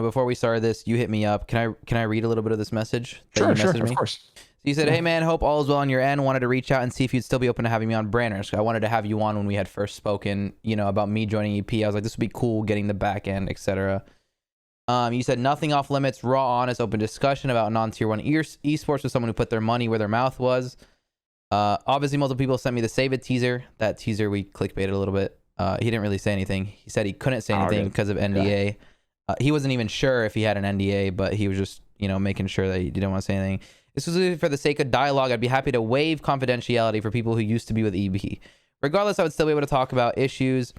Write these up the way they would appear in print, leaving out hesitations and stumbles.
before we started this, you hit me up. Can I read a little bit of this message? Sure, Of course. So you said, "Hey man, hope all is well on your end. Wanted to reach out and see if you'd still be open to having me on Branners. I wanted to have you on when we had first spoken, about me joining EP. I was like, this would be cool, getting the back end, etc." You said nothing off limits, raw, honest, open discussion about non-tier 1 esports with someone who put their money where their mouth was. Obviously, multiple people sent me the Save It teaser. That teaser we clickbaited a little bit. He didn't really say anything. He said he couldn't say anything because of NDA. Yeah. He wasn't even sure if he had an NDA, but he was just, making sure that he didn't want to say anything. This was for the sake of dialogue. I'd be happy to waive confidentiality for people who used to be with EB. Regardless, I would still be able to talk about issues,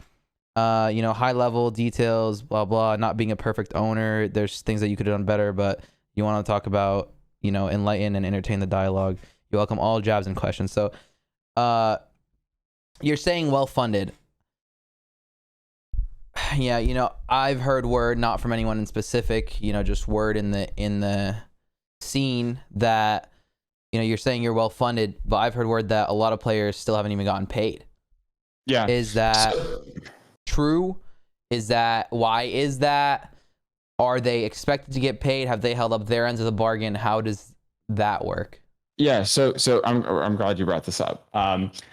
high level details, blah, blah, not being a perfect owner. There's things that you could have done better, but you want to talk about, enlighten and entertain the dialogue. You welcome all jabs and questions. So, you're saying well-funded. Yeah, I've heard word, not from anyone in specific, just word in the scene that, you're saying you're well-funded, but I've heard word that a lot of players still haven't even gotten paid. Yeah. Is that true? Why is that? Are they expected to get paid? Have they held up their ends of the bargain? How does that work? Yeah, so I'm glad you brought this up.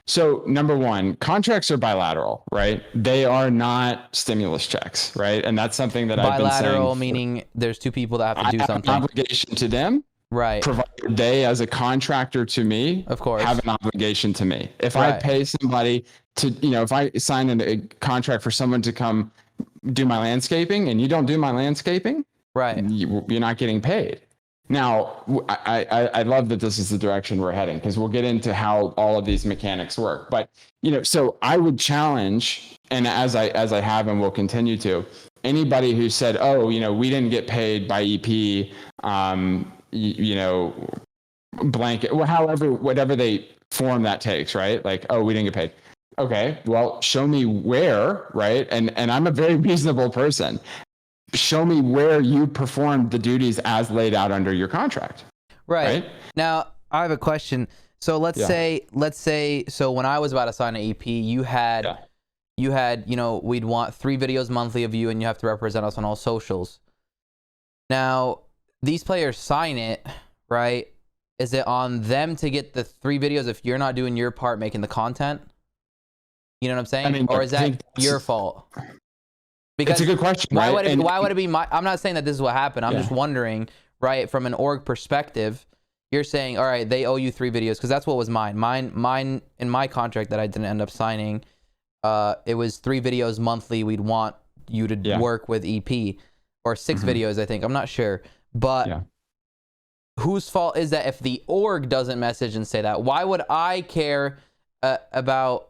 So number one, contracts are bilateral, right? They are not stimulus checks, right? And that's something that I've been saying. Bilateral meaning there's two people that have to do something. I have an obligation to them, right? Provided they, as a contractor to me, of course, have an obligation to me. If I pay somebody to, if I sign a contract for someone to come do my landscaping and you don't do my landscaping, right? You're not getting paid. Now, I love that this is the direction we're heading because we'll get into how all of these mechanics work. But, so I would challenge, and as I have and will continue to, anybody who said, oh, we didn't get paid by EP, blanket, whatever they form that takes, right? Like, oh, we didn't get paid. Okay, well, show me where, right? And I'm a very reasonable person. Show me where you performed the duties as laid out under your contract. Right. Now, I have a question. So let's say, so when I was about to sign an EP, you had, we'd want 3 videos monthly of you and you have to represent us on all socials. Now, these players sign it, right? Is it on them to get the 3 videos if you're not doing your part making the content? You know what I'm saying? Or is that your fault? Because it's a good question. Why would it be my? I'm not saying that this is what happened. I'm just wondering, right? From an org perspective, you're saying, all right, they owe you 3 videos because that's what was mine. Mine in my contract that I didn't end up signing, it was 3 videos monthly. We'd want you to work with EP, or 6 videos, I think. I'm not sure, but whose fault is that if the org doesn't message and say that? Why would I care about?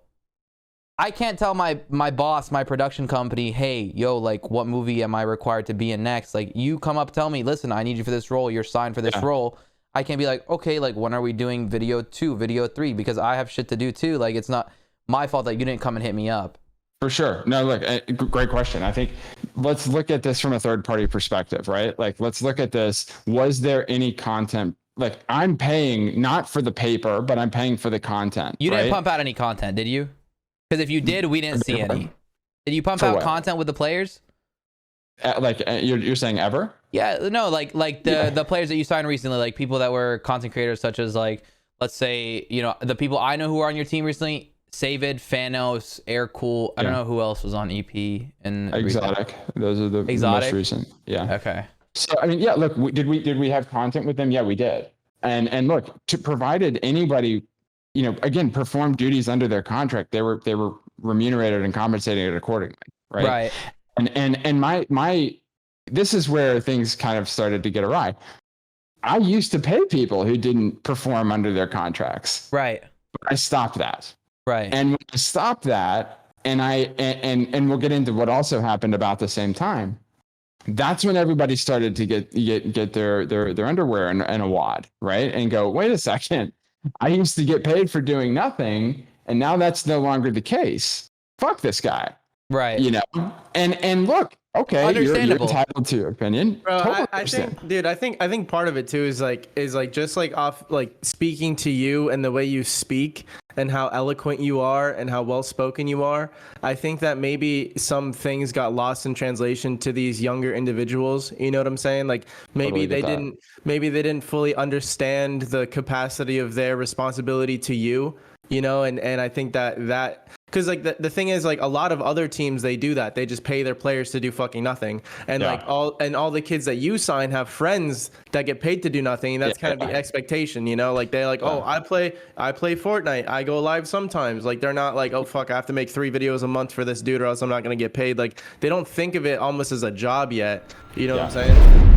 I can't tell my boss, my production company, hey, yo, like, what movie am I required to be in next? Like, you come up, tell me, listen, I need you for this role. You're signed for this role. I can't be like, okay, like, when are we doing video 2, video 3? Because I have shit to do too. Like, it's not my fault that you didn't come and hit me up. For sure. No, look, great question. I think let's look at this from a third party perspective, right? Like, let's look at this. Was there any content? Like, I'm paying not for the paper, but I'm paying for the content. You didn't pump out any content, did you? Because if you did, we didn't see any. Did you pump out content with the players? You're saying ever? Yeah, no, like the players that you signed recently, like people that were content creators, such as, like, let's say, the people I know who are on your team recently, Savid, Fanos, Aircool. I don't know who else was on EP and Exotic. Those are the most recent. Yeah. Okay. So I mean, look, did we have content with them? Yeah, we did. And look, provided anybody, again, performed duties under their contract, they were remunerated and compensated accordingly, right? Right. And my this is where things kind of started to get awry. I used to pay people who didn't perform under their contracts. Right. But I stopped that. Right. And when I stopped that, and we'll get into what also happened about the same time. That's when everybody started to get their underwear in a wad, right? And go, wait a second. I used to get paid for doing nothing, and now that's no longer the case. Fuck this guy. Right. And look, Okay, you're Understandable. entitled to your opinion. Bro, Totally I understand. think, dude, I think part of it too is like just like off like speaking to you and the way you speak and how eloquent you are and how well spoken you are. I think that maybe some things got lost in translation to these younger individuals. You know what I'm saying? Like maybe Totally get that. maybe they didn't fully understand the capacity of their responsibility to you. You know, and I think that because like the thing is like a lot of other teams they do that, they just pay their players to do fucking nothing, and Yeah. like all the kids that you sign have friends that get paid to do nothing, and that's kind of the expectation, you know, like they're like, oh, I play Fortnite, I go live sometimes, like they're not like, oh fuck, I have to make 3 videos a month for this dude or else I'm not gonna get paid. Like they don't think of it almost as a job yet, you know what I'm saying?